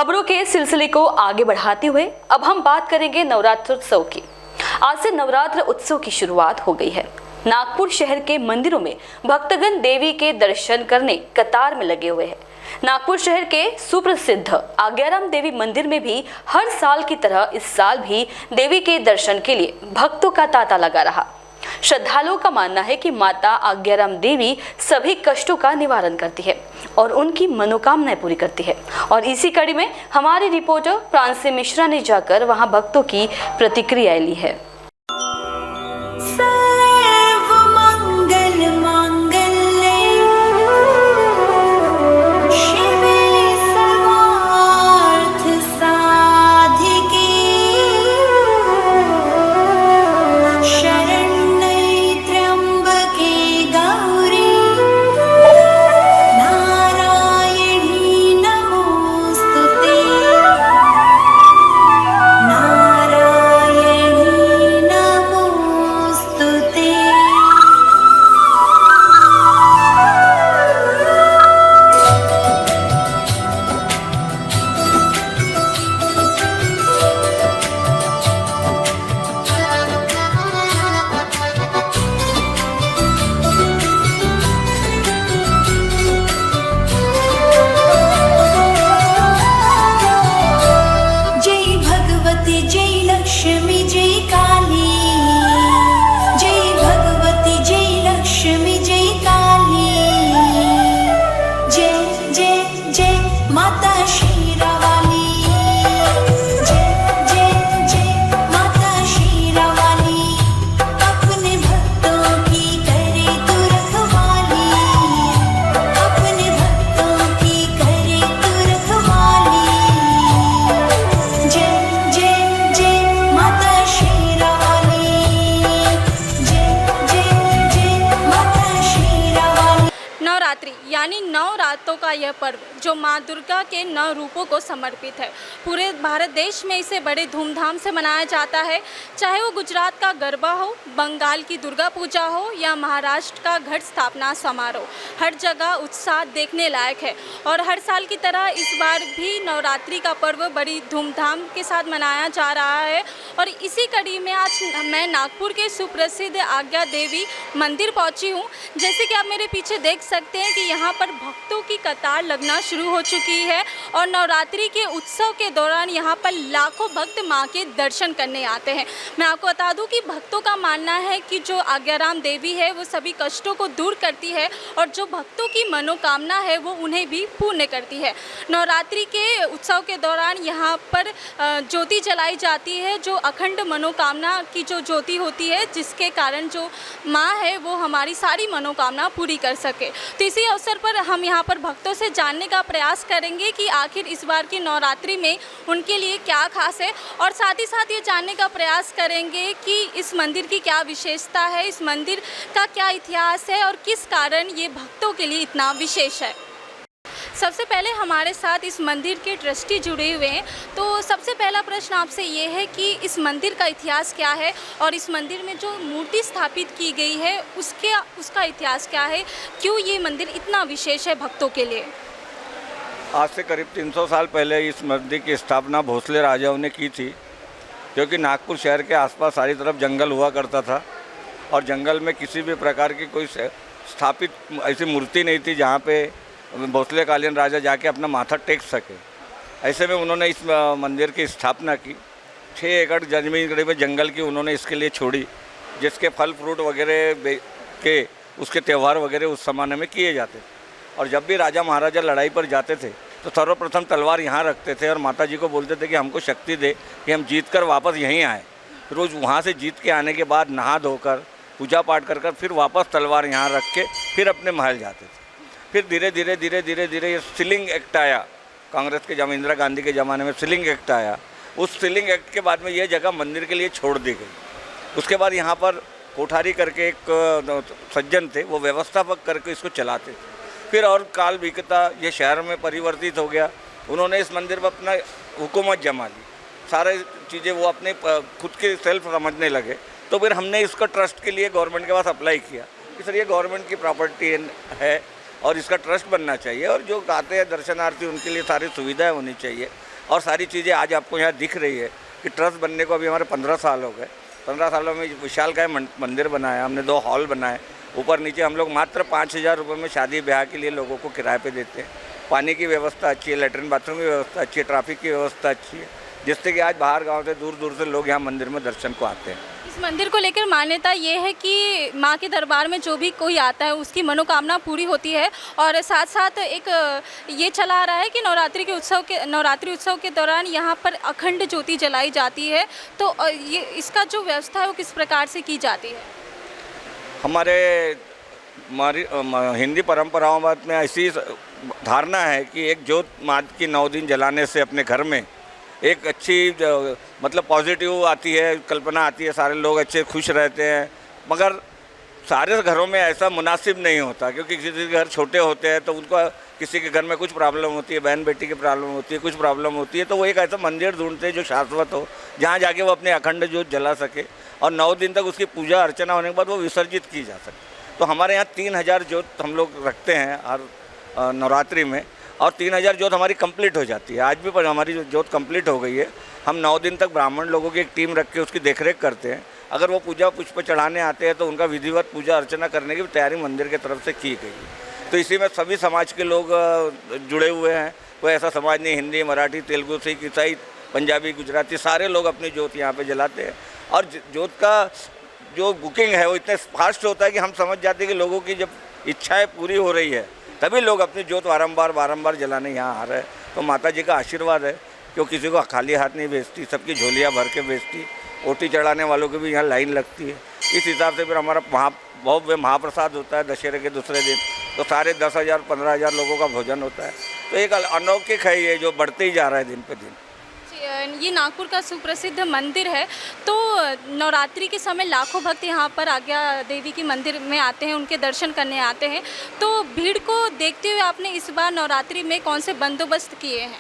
खबरों के सिलसिले को आगे बढ़ाते हुए अब हम बात करेंगे नवरात्रोत्सव की। आज से नवरात्र उत्सव की शुरुआत हो गई है। नागपुर शहर के मंदिरों में भक्तगण देवी के दर्शन करने कतार में लगे हुए हैं। नागपुर शहर के सुप्रसिद्ध आज्ञाराम देवी मंदिर में भी हर साल की तरह इस साल भी देवी के दर्शन के लिए भक्तों का तांता लगा रहा। श्रद्धालुओं का मानना है कि माता आज्ञाराम देवी सभी कष्टों का निवारण करती है और उनकी मनोकामनाएं पूरी करती है। और इसी कड़ी में हमारे रिपोर्टर प्रांसी मिश्रा ने जाकर वहां भक्तों की प्रतिक्रिया ली है। यानी 9 रातों का यह पर्व जो माँ दुर्गा के 9 रूपों को समर्पित है। पूरे भारत देश में इसे बड़े धूमधाम से मनाया जाता है, चाहे वो गुजरात का गरबा हो, बंगाल की दुर्गा पूजा हो या महाराष्ट्र का घट स्थापना समारोह, हर जगह उत्साह देखने लायक है। और हर साल की तरह इस बार भी नवरात्रि का पर्व बड़ी धूमधाम के साथ मनाया जा रहा है। और इसी कड़ी में आज मैं नागपुर के सुप्रसिद्ध आज्ञा देवी मंदिर पहुंची हूं। जैसे कि आप मेरे पीछे देख सकते हैं कि यहाँ पर भक्तों की कतार लगना शुरू हो चुकी है और नवरात्रि के उत्सव के दौरान यहाँ पर लाखों भक्त माँ के दर्शन करने आते हैं। मैं आपको बता दूं कि भक्तों का मानना है कि जो आज्ञाराम देवी है वो सभी कष्टों को दूर करती है और जो भक्तों की मनोकामना है वो उन्हें भी पूर्ण करती है। नवरात्रि के उत्सव के दौरान यहाँ पर ज्योति जलाई जाती है, जो अखंड मनोकामना की जो ज्योति होती है, जिसके कारण जो माँ है वो हमारी सारी मनोकामना पूरी कर सके। तो इसी अवसर पर हम यहाँ पर भक्तों से जानने का प्रयास करेंगे कि आखिर इस बार की नवरात्रि में उनके लिए क्या खास है, और साथ ही साथ ये जानने का प्रयास करेंगे कि इस मंदिर की क्या विशेषता है, इस मंदिर का क्या इतिहास है और किस कारण ये भक्तों के लिए इतना विशेष है। सबसे पहले हमारे साथ इस मंदिर के ट्रस्टी जुड़े हुए हैं, तो सबसे पहला प्रश्न आपसे ये है कि इस मंदिर का इतिहास क्या है और इस मंदिर में जो मूर्ति स्थापित की गई है उसका इतिहास क्या है, क्यों ये मंदिर इतना विशेष है भक्तों के लिए। आज से करीब 300 साल पहले इस मंदिर की स्थापना भोसले राजाओं ने की थी, क्योंकि नागपुर शहर के आसपास सारी तरफ जंगल हुआ करता था और जंगल में किसी भी प्रकार की कोई स्थापित ऐसी मूर्ति नहीं थी जहाँ पे भोसले कालीन राजा जाके अपना माथा टेक सके। ऐसे में उन्होंने इस मंदिर की स्थापना की। 6 एकड़ ज़मीन करीब जंगल की उन्होंने इसके लिए छोड़ी, जिसके फल फ्रूट वगैरह के उसके त्यौहार वगैरह उस ज़माने में किए जाते थे। और जब भी राजा महाराजा लड़ाई पर जाते थे तो सर्वप्रथम तलवार यहाँ रखते थे और माता जी को बोलते थे कि हमको शक्ति दे कि हम जीत कर वापस यहीं आए। रोज़ वहाँ से जीत के आने के बाद नहा धोकर पूजा पाठ कर फिर वापस तलवार यहाँ रख के फिर अपने महल जाते थे। फिर धीरे धीरे ये सीलिंग एक्ट आया, कांग्रेस के इंदिरा गांधी के ज़माने में सीलिंग एक्ट आया। उस सीलिंग एक्ट के बाद में ये जगह मंदिर के लिए छोड़ दी गई। उसके बाद यहाँ पर कोठारी करके एक सज्जन थे, वो व्यवस्थापक करके इसको चलाते थे। फिर और काल बीतता ये शहर में परिवर्तित हो गया। उन्होंने इस मंदिर पर अपना हुकूमत जमा ली, सारे चीज़ें वो अपने खुद के सेल्फ समझने लगे। तो फिर हमने इसको ट्रस्ट के लिए गवर्नमेंट के पास अप्लाई किया कि सर ये गवर्नमेंट की प्रॉपर्टी है और इसका ट्रस्ट बनना चाहिए और जो आते हैं दर्शनार्थी उनके लिए सारी सुविधाएं होनी चाहिए। और सारी चीज़ें आज आपको यहाँ दिख रही है कि ट्रस्ट बनने को अभी हमारे 15 साल हो गए। 15 सालों में विशालकाय मंदिर बनाया हमने, 2 हॉल बनाए, ऊपर नीचे हम लोग मात्र 5,000 रुपये में शादी ब्याह के लिए लोगों को किराए पे देते हैं। पानी की व्यवस्था अच्छी है, लेटरिन बाथरूम की व्यवस्था अच्छी है, ट्रैफिक की व्यवस्था अच्छी है, जिससे कि आज बाहर गांव से दूर दूर से लोग यहाँ मंदिर में दर्शन को आते हैं। इस मंदिर को लेकर मान्यता ये है कि माँ के दरबार में जो भी कोई आता है उसकी मनोकामना पूरी होती है, और साथ साथ एक ये चला आ रहा है कि नवरात्रि उत्सव के दौरान यहाँ पर अखंड ज्योति जलाई जाती है। तो ये इसका जो व्यवस्था है वो किस प्रकार से की जाती है? हमारी हिंदी परंपराओं में ऐसी धारणा है कि एक ज्योत माँ की 9 दिन जलाने से अपने घर में एक अच्छी मतलब पॉजिटिव आती है, कल्पना आती है, सारे लोग अच्छे खुश रहते हैं। मगर सारे घरों में ऐसा मुनासिब नहीं होता, क्योंकि किसी के घर छोटे होते हैं तो उनको किसी के घर में कुछ प्रॉब्लम होती है, बहन बेटी की प्रॉब्लम होती है, कुछ प्रॉब्लम होती है, तो वो एक ऐसा मंदिर ढूंढते हैं जो शाश्वत हो, जहाँ जाके वो अपने अखंड ज्योत जला सके और 9 दिन तक उसकी पूजा अर्चना होने के बाद वो विसर्जित की जा सके। तो हमारे यहाँ 3000 ज्योत हम लोग रखते हैं हर नवरात्रि में, और 3000 ज्योत हमारी कंप्लीट हो जाती है। आज भी पर हमारी जो ज्योत कंप्लीट हो गई है, हम 9 दिन तक ब्राह्मण लोगों की एक टीम रख के उसकी देखरेख करते हैं। अगर वो पूजा पुष्प चढ़ाने आते हैं तो उनका विधिवत पूजा अर्चना करने की तैयारी मंदिर की तरफ से की गई है। तो इसी में सभी समाज के लोग जुड़े हुए हैं, कोई ऐसा समाज नहीं, हिंदी, मराठी, तेलुगु, सिख, ईसाई, पंजाबी, गुजराती, सारे लोग अपनी ज्योत यहाँ पे जलाते हैं। और ज्योत का जो बुकिंग है वो इतने फास्ट होता है कि हम समझ जाते हैं कि लोगों की जब इच्छाएँ पूरी हो रही है तभी लोग अपनी ज्योत बारंबार जलाने यहाँ आ रहे हैं। तो माता जी का आशीर्वाद है कि वो किसी को खाली हाथ नहीं भेजती, सबकी झोलियाँ भर के भेजती। ओटी चढ़ाने वालों की भी यहाँ लाइन लगती है। इस हिसाब से फिर हमारा भव्य महाप्रसाद होता है दशहरे के दूसरे दिन, तो सारे 10,000-15,000 लोगों का भोजन होता है। तो एक अलौकिक है ये, जो बढ़ते ही जा रहा है दिन पे दिन। ये नागपुर का सुप्रसिद्ध मंदिर है, तो नवरात्रि के समय लाखों भक्त यहाँ पर आज्ञा देवी की मंदिर में आते हैं, उनके दर्शन करने आते हैं। तो भीड़ को देखते हुए आपने इस बार नवरात्रि में कौन से बंदोबस्त किए हैं?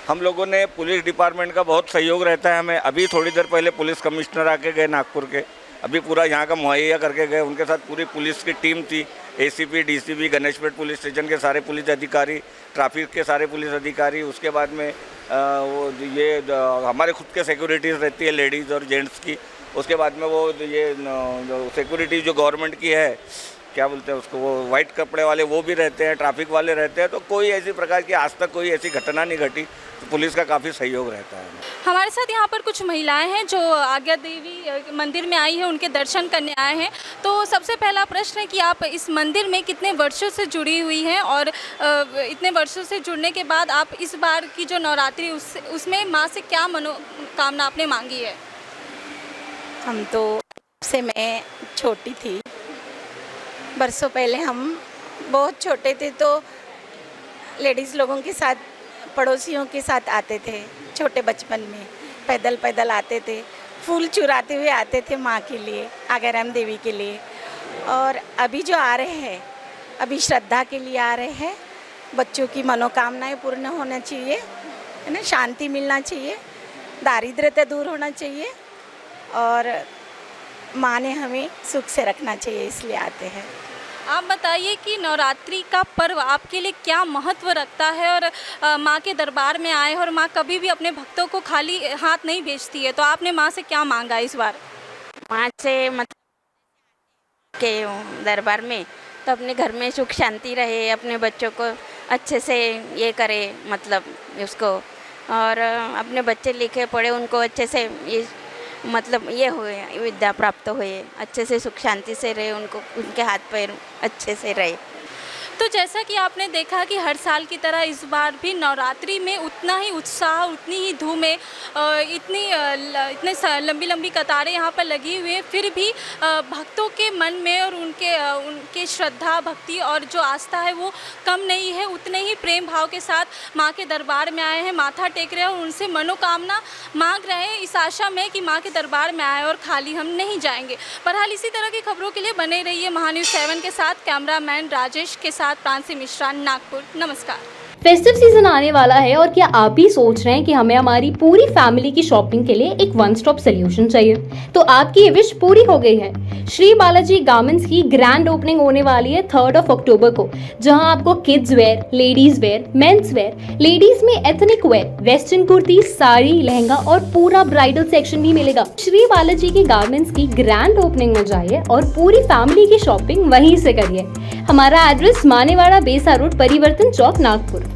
हम लोगों ने पुलिस डिपार्टमेंट का बहुत सहयोग रहता है हमें। अभी थोड़ी देर पहले पुलिस कमिश्नर आके गए नागपुर के, अभी पूरा यहाँ का मुहैया करके गए। उनके साथ पूरी पुलिस की टीम थी, ACP, DCP, Ganeshpeth police station के सारे पुलिस अधिकारी, ट्रैफिक के सारे पुलिस अधिकारी। उसके बाद में हमारे खुद के सिक्योरिटीज़ रहती है, लेडीज़ और जेंट्स की। उसके बाद में वो जो सिक्योरिटी जो गवर्नमेंट की है, क्या बोलते हैं उसको, वो वाइट कपड़े वाले वो भी रहते हैं, ट्रैफिक वाले रहते हैं। तो कोई ऐसी प्रकार की आज तक कोई ऐसी घटना नहीं घटी। तो पुलिस का काफ़ी सहयोग रहता है। हमारे साथ यहाँ पर कुछ महिलाएं हैं जो आज्ञा देवी मंदिर में आई हैं, उनके दर्शन करने आए हैं। तो सबसे पहला प्रश्न है कि आप इस मंदिर में कितने वर्षों से जुड़ी हुई हैं, और इतने वर्षों से जुड़ने के बाद आप इस बार की जो नवरात्रि उसमें माँ से क्या मनोकामना आपने मांगी है? हम तो से मैं छोटी थी, बरसों पहले हम बहुत छोटे थे, तो लेडीज़ लोगों के साथ, पड़ोसियों के साथ आते थे। छोटे बचपन में पैदल पैदल आते थे, फूल चुराते हुए आते थे माँ के लिए, आगाराम देवी के लिए। और अभी जो आ रहे हैं, अभी श्रद्धा के लिए आ रहे हैं। बच्चों की मनोकामनाएं पूर्ण होना चाहिए, है ना, शांति मिलना चाहिए, दारिद्र्यता दूर होना चाहिए, और माँ ने हमें सुख से रखना चाहिए, इसलिए आते हैं। आप बताइए कि नवरात्रि का पर्व आपके लिए क्या महत्व रखता है, और माँ के दरबार में आए और माँ कभी भी अपने भक्तों को खाली हाथ नहीं भेजती है, तो आपने माँ से क्या मांगा इस बार? माँ से मतलब के दरबार में तो अपने घर में सुख शांति रहे, अपने बच्चों को अच्छे से ये करे, मतलब उसको, और अपने बच्चे लिखे पढ़े, उनको अच्छे से ये मतलब ये हुए, विद्या प्राप्त हुए, अच्छे से सुख शांति से रहे, उनको उनके हाथ पैर अच्छे से रहे। तो जैसा कि आपने देखा कि हर साल की तरह इस बार भी नवरात्रि में उतना ही उत्साह, उतनी ही धूम है, इतने लंबी लंबी कतारें यहाँ पर लगी हुई हैं, फिर भी भक्तों के मन में और उनके श्रद्धा, भक्ति और जो आस्था है वो कम नहीं है। उतने ही प्रेम भाव के साथ माँ के दरबार में आए हैं, माथा टेक रहे हैं और उनसे मनोकामना मांग रहे हैं, इस आशा में कि माँ के दरबार में आए और खाली हम नहीं जाएंगे। बहरहाल इसी तरह की खबरों के लिए बने रहिए महान्यूज़ 7 के साथ। कैमरामैन राजेश के साथ प्रांसी मिश्रा, नागपुर। नमस्कार। फेस्टिव सीजन आने वाला है और क्या आप भी सोच रहे हैं कि हमें हमारी पूरी फैमिली की शॉपिंग के लिए एक वन स्टॉप सोल्यूशन चाहिए? तो आपकी ये विश पूरी हो गई है। श्री बालाजी गारमेंट्स की ग्रैंड ओपनिंग होने वाली है 3 अक्टूबर को, जहां आपको kids wear, ladies wear, men's wear, ladies में ethnic wear, western kurti, sari, lehenga और पूरा ब्राइडल सेक्शन भी मिलेगा। श्री बालाजी की गारमेंट्स की ग्रैंड ओपनिंग में जाइए और पूरी फैमिली की शॉपिंग वहीं से करिए। हमारा एड्रेस मानेवाड़ा बेसा रोड, परिवर्तन चौक, नागपुर।